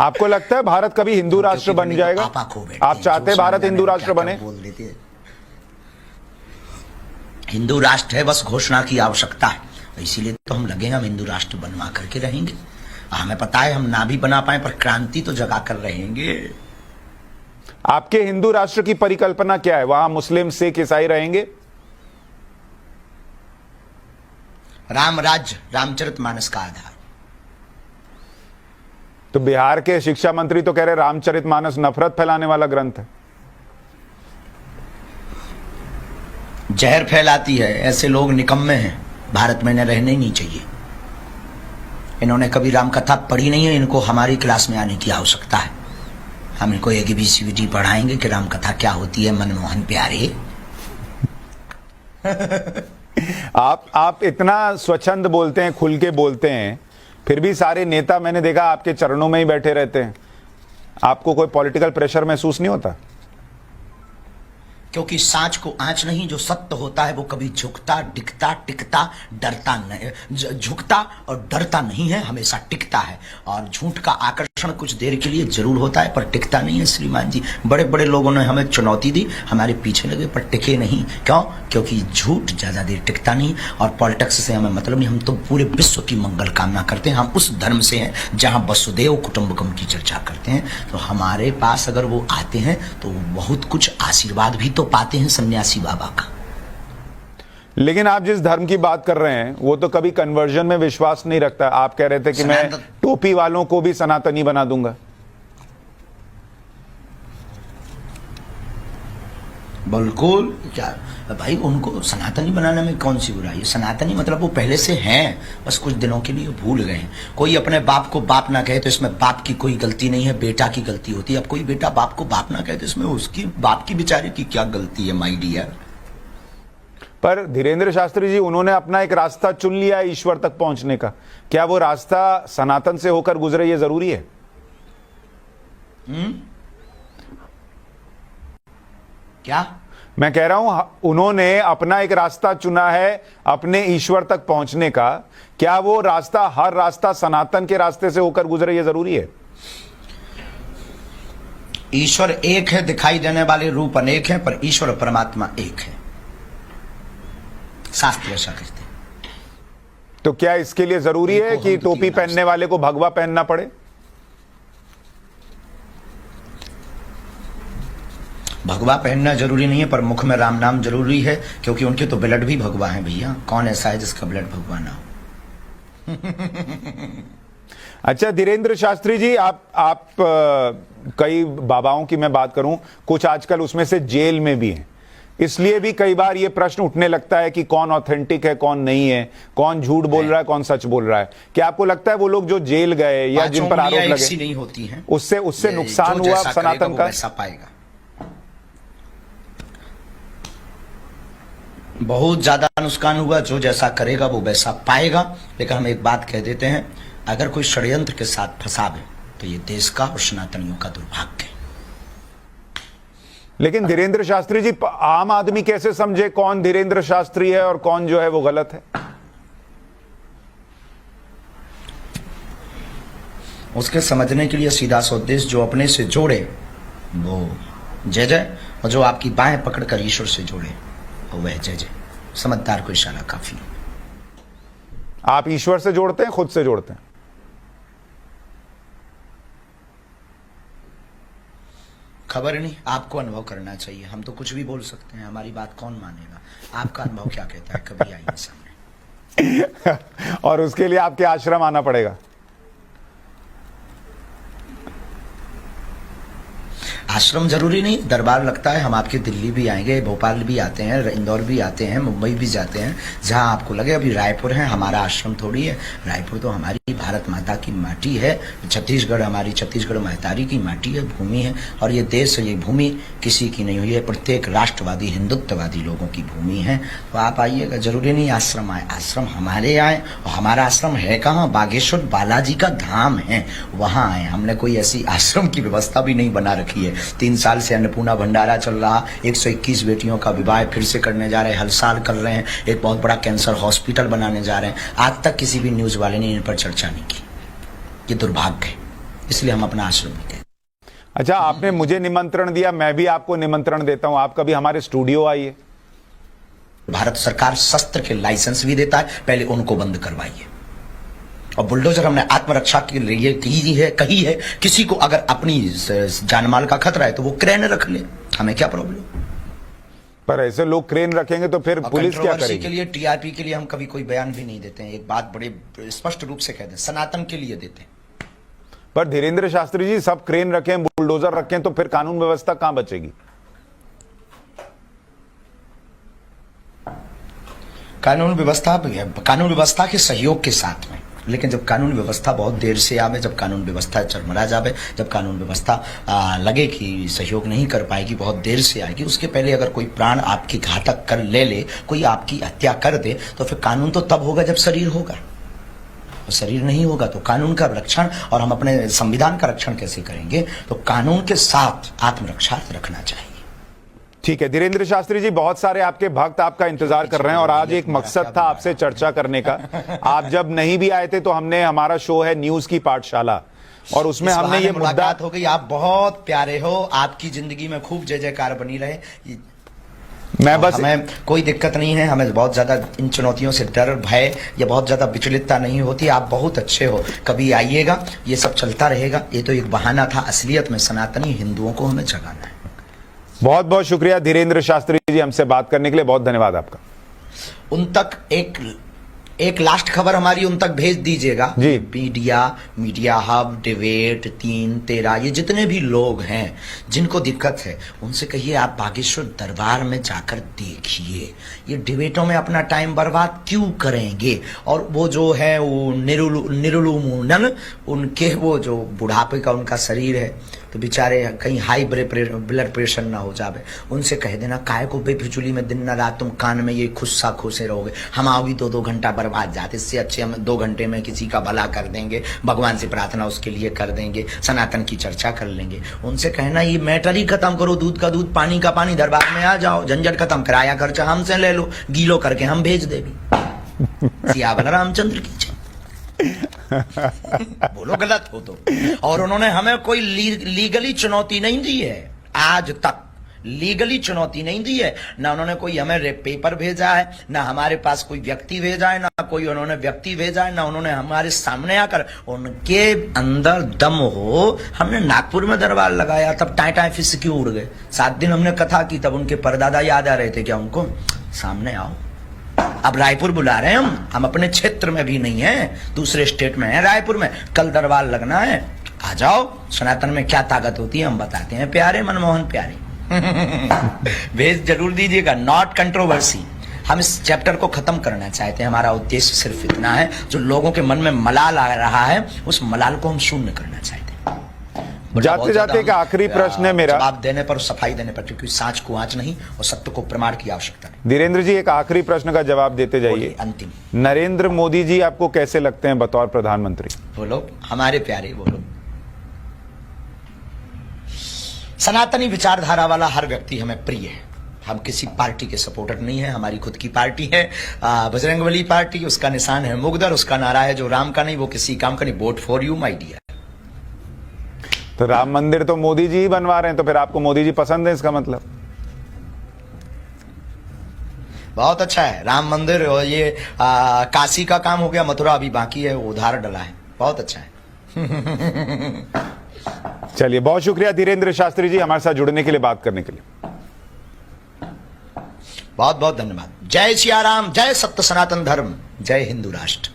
आपको लगता है भारत कभी हिंदू राष्ट्र बन जाएगा? आप चाहते हैं भारत हिंदू राष्ट्र बने? बोल देते हैं। हिंदू राष्ट्र है, बस घोषणा की आवश्यकता है, इसीलिए तो हम लगे, हम हिंदू राष्ट्र बनवा करके रहेंगे। हमें पता है हम ना भी बना पाए पर क्रांति तो जगा कर रहेंगे। आपके हिंदू राष्ट्र की परिकल्पना क्या है? वहां मुस्लिम, सिख, ईसाई रहेंगे? राम राज्य, रामचरितमानस का आधार। तो बिहार के शिक्षा मंत्री तो कह रहे रामचरितमानस नफरत फैलाने वाला ग्रंथ है। जहर फैलाती है, ऐसे लोग निकम्मे हैं, भारत में न रहने ही नहीं चाहिए। इन्होंने कभी राम कथा पढ़ी नहीं है, इनको हमारी क्लास में आने की आवश्यकता है। हम इनको ABCD पढ़ाएंगे कि राम कथा क्या होती है। मनमोहन प्यारे आप इतना स्वच्छंद बोलते हैं, खुल के बोलते हैं, फिर भी सारे नेता मैंने देखा आपके चरणों में ही बैठे रहते हैं। आपको कोई पॉलिटिकल प्रेशर महसूस नहीं होता? क्योंकि सांच को आंच नहीं, जो सत्य होता है वो कभी झुकता, डिगता, टिकता, डरता नहीं। झुकता और डरता नहीं है, हमेशा टिकता है। और झूठ का आकर्षण कुछ देर के लिए जरूर होता है पर टिकता नहीं है। श्रीमान जी, बड़े बड़े लोगों ने हमें चुनौती दी, हमारे पीछे लगे पर टिके नहीं। क्यों? क्योंकि झूठ ज्यादा देर टिकता नहीं। और पॉलिटिक्स से हमें मतलब नहीं, हम तो पूरे विश्व की मंगल कामना करते हैं। हम उस धर्म से हैं जहां वसुदेव कुटुंबकम की चर्चा करते हैं। तो हमारे पास अगर वो आते हैं तो बहुत कुछ आशीर्वाद भी तो पाते हैं सन्यासी बाबा का। लेकिन आप जिस धर्म की बात कर रहे हैं वो तो कभी कन्वर्जन में विश्वास नहीं रखता। आप कह रहे थे कि मैं टोपी वालों को भी सनातनी बना दूंगा। बिल्कुल। क्या भाई, उनको सनातनी बनाने में कौन सी बुराई है? सनातनी मतलब वो पहले से हैं, बस कुछ दिनों के लिए भूल गए हैं। कोई अपने बाप को बाप ना कहे तो इसमें बाप की कोई गलती नहीं है, बेटा की गलती होती है। अब कोई बेटा बाप को बाप ना कहे तो इसमें उसकी बाप की बेचारे की क्या गलती है, माय डियर? पर धीरेन्द्र शास्त्री जी, उन्होंने अपना एक रास्ता चुन लिया है ईश्वर तक पहुंचने का। क्या वो रास्ता सनातन से होकर गुजरे, ये जरूरी है? क्या मैं कह रहा हूं, उन्होंने अपना एक रास्ता चुना है अपने ईश्वर तक पहुंचने का। क्या वो रास्ता, हर रास्ता सनातन के रास्ते से होकर गुजरे, ये जरूरी है? ईश्वर एक है, दिखाई देने वाले रूप अनेक हैं, पर ईश्वर परमात्मा एक है। शास्त्र ऐसा कहते हैं। तो क्या इसके लिए जरूरी है कि टोपी पहनने वाले को भगवा पहनना पड़े? भगवा पहनना जरूरी नहीं है, पर मुख में राम नाम जरूरी है, क्योंकि उनके तो ब्लड भी भगवा है भैया। कौन ऐसा है जिसका ब्लड भगवा ना हो? अच्छा धीरेन्द्र शास्त्री जी, आप कई बाबाओं की मैं बात करूं, कुछ आजकल उसमें से जेल में भी हैं। इसलिए भी कई बार ये प्रश्न उठने लगता है कि कौन ऑथेंटिक है, कौन नहीं है, कौन झूठ बोल रहा है, कौन सच बोल रहा है। क्या आपको लगता है वो लोग जो जेल गए या जिन पर आरोप लगे, नहीं होती हैं, उससे नुकसान हुआ सनातन का? ऐसा पाएगा, बहुत ज्यादा नुकसान हुआ। जो जैसा करेगा वो वैसा पाएगा। लेकिन हम एक बात कह देते हैं, अगर कोई षड्यंत्र के साथ फंसावे तो ये देश का और सनातनियों का दुर्भाग्य है। लेकिन धीरेन्द्र शास्त्री जी, आम आदमी कैसे समझे कौन धीरेन्द्र शास्त्री है और कौन जो है वो गलत है? उसके समझने के लिए सीधा सा उद्देश्य, जो अपने से जोड़े वो जय जय, और जो आपकी बाहें पकड़कर ईश्वर से जोड़े वह जय जय। समझदार को इशारा काफी। आप ईश्वर से जोड़ते हैं, खुद से जोड़ते हैं? खबर नहीं, आपको अनुभव करना चाहिए। हम तो कुछ भी बोल सकते हैं, हमारी बात कौन मानेगा? आपका अनुभव क्या कहता है? कभी आइए सामने। और उसके लिए आपके आश्रम आना पड़ेगा। आश्रम जरूरी नहीं, दरबार लगता है। हम आपके दिल्ली भी आएंगे, भोपाल भी आते हैं, इंदौर भी आते हैं, मुंबई भी जाते हैं, जहां आपको लगे। अभी रायपुर है, हमारा आश्रम थोड़ी है। रायपुर तो हमारी भारत माता की माटी है। छत्तीसगढ़ हमारी छत्तीसगढ़ महतारी की माटी है, भूमि है। और ये देश, ये भूमि किसी की नहीं हुई है, प्रत्येक राष्ट्रवादी हिंदुत्ववादी लोगों की भूमि है। तो आप आइएगा, जरूरी नहीं आश्रम आए, आश्रम हमारे आए। और हमारा आश्रम है कहाँ? बागेश्वर बालाजी का धाम है, वहां आए। हमने कोई ऐसी आश्रम की व्यवस्था भी नहीं बना रखी है। 3 साल से अन्नपूर्णा भंडारा चल रहा, 121 बेटियों का विवाह फिर से करने जा रहे हैं, हर साल कर रहे हैं। एक बहुत बड़ा कैंसर हॉस्पिटल बनाने जा रहे हैं। आज तक किसी भी न्यूज वाले ने इन पर चर्चा नहीं की। ये दुर्भाग्य है। इसलिए हम अपना आश्रम भी कहते हैं। अच्छा, आपने मुझे निमंत्रण दिया, मैं भी आपको निमंत्रण देता हूं, आप कभी हमारे स्टूडियो आइए। भारत सरकार शस्त्र के लाइसेंस भी देता है, पहले उनको बंद करवाइए। और बुलडोजर हमने आत्मरक्षा के लिए कही है, किसी को अगर अपनी जानमाल का खतरा है तो वो क्रेन रख ले, हमें क्या प्रॉब्लम। पर ऐसे लोग क्रेन रखेंगे तो फिर पुलिस क्या कंट्रोवर्सी करेगी? के लिए, टीआरपी के लिए हम कभी कोई बयान भी नहीं देते हैं। एक बात बड़े स्पष्ट रूप से कहते हैं, सनातन के लिए देते हैं। पर धीरेन्द्र शास्त्री जी, सब क्रेन रखें, बुलडोजर रखें तो फिर कानून व्यवस्था कहां बचेगी? कानून व्यवस्था के सहयोग के साथ में, लेकिन जब कानून व्यवस्था बहुत देर से आवे, जब कानून व्यवस्था चरमरा जावे, जब कानून व्यवस्था लगे कि सहयोग नहीं कर पाएगी, बहुत देर से आएगी, उसके पहले अगर कोई प्राण आपकी घातक कर ले, कोई आपकी हत्या कर दे, तो फिर कानून तो तब होगा जब शरीर होगा। और शरीर नहीं होगा तो कानून का रक्षण, और हम अपने संविधान का रक्षण कैसे करेंगे? तो कानून के साथ आत्मरक्षा रखना चाहिए। ठीक है धीरेन्द्र शास्त्री जी, बहुत सारे आपके भक्त आपका इंतजार कर रहे हैं और आज एक मकसद था आपसे चर्चा करने का। आप जब नहीं भी आए थे तो हमारा शो है न्यूज की पाठशाला, और उसमें हमने ये मुलाकात हो गई। आप बहुत प्यारे हो, आपकी जिंदगी में खूब जय जयकार बनी रहे। मैं बस, हमें कोई दिक्कत नहीं है, हमें बहुत ज्यादा इन चुनौतियों से डर भय या बहुत ज्यादा विचलितता नहीं होती। आप बहुत अच्छे हो, कभी आइएगा, ये सब चलता रहेगा। ये तो एक बहाना था, असलियत में सनातनी हिंदुओं को हमें जगाना है। बहुत बहुत शुक्रिया धीरेन्द्र शास्त्री जी, हमसे बात करने के लिए बहुत धन्यवाद आपका। उन तक एक लास्ट खबर हमारी उन तक भेज दीजिएगा जी। मीडिया हब, डिबेट 3-13, ये जितने भी लोग हैं जिनको दिक्कत है, उनसे कहिए आप बागेश्वर दरबार में जाकर देखिए। ये डिबेटों में अपना टाइम बर्बाद क्यों करेंगे? और वो जो है वो निरुलुमुनन, उनके वो जो बुढ़ापे का उनका शरीर है, तो बेचारे कहीं हाई ब्लड प्रेशर ना हो जावे, उनसे कह देना काय को बेफिजुली में दिन न रात तुम कान में ये खुस्सा खोसे रहोगे, हम आओगी 2-2 घंटा बर्बाद जाते, इससे अच्छे हम 2 घंटे में किसी का भला कर देंगे, भगवान से प्रार्थना उसके लिए कर देंगे, सनातन की चर्चा कर लेंगे। उनसे कहना ये मैटर ही खत्म करो, दूध का दूध पानी का पानी, दरबार में आ जाओ, झंझट खत्म, किराया खर्चा हमसे ले लो, गीलो करके हम भेज देंगे। सियावल रामचंद्र की जय। बोलो गलत हो तो। और उन्होंने हमें कोई लीगली चुनौती नहीं दी है, आज तक लीगली चुनौती नहीं दी है। ना उन्होंने कोई हमें पेपर भेजा है, ना हमारे पास कोई व्यक्ति भेजा है, ना कोई उन्होंने व्यक्ति भेजा है, ना उन्होंने हमारे सामने आकर, उनके अंदर दम हो। हमने नागपुर में दरबार लगाया, तब टाई फिस क्यों उड़ गए? 7 दिन हमने कथा की, तब उनके परदादा याद आ रहे थे क्या उनको? सामने आओ। अब रायपुर बुला रहे हैं हम अपने क्षेत्र में भी नहीं है, दूसरे स्टेट में है, रायपुर में कल दरबार लगना है, आ जाओ। सनातन में क्या ताकत होती है हम बताते हैं, प्यारे मनमोहन प्यारे। भेज जरूर दीजिएगा, नॉट कंट्रोवर्सी। हम इस चैप्टर को खत्म करना चाहते हैं, हमारा उद्देश्य सिर्फ इतना है, जो लोगों के मन में मलाल आ रहा है, उस मलाल को हम शून्य करना चाहते हैं। जाते जाते एक आखिरी प्रश्न है मेरा, जवाब देने पर, सफाई देने पर, क्योंकि सांच को आंच नहीं और सत्य को प्रमाण की आवश्यकता है। धीरेन्द्र जी एक आखिरी प्रश्न का जवाब देते जाइए। अंतिम, नरेंद्र मोदी जी आपको कैसे लगते हैं बतौर प्रधानमंत्री? वो लोग हमारे प्यारे, वो लोग सनातनी विचारधारा वाला हर व्यक्ति हमें प्रिय है। हम किसी पार्टी के सपोर्टर नहीं है, हमारी खुद की पार्टी है, बजरंगबली पार्टी। उसका निशान है मुगदर, उसका नारा है जो राम का नहीं वो किसी काम का नहीं, vote for you my dear. तो राम मंदिर तो मोदी जी ही बनवा रहे हैं, तो फिर आपको मोदी जी पसंद है, इसका मतलब? बहुत अच्छा है राम मंदिर, और ये काशी का काम हो गया, मथुरा अभी बाकी है, वो उधार डला है, बहुत अच्छा है। चलिए, बहुत शुक्रिया धीरेन्द्र शास्त्री जी हमारे साथ जुड़ने के लिए, बात करने के लिए। बहुत बहुत धन्यवाद। जय सिया राम, जय सत्य सनातन धर्म, जय हिंदू राष्ट्र।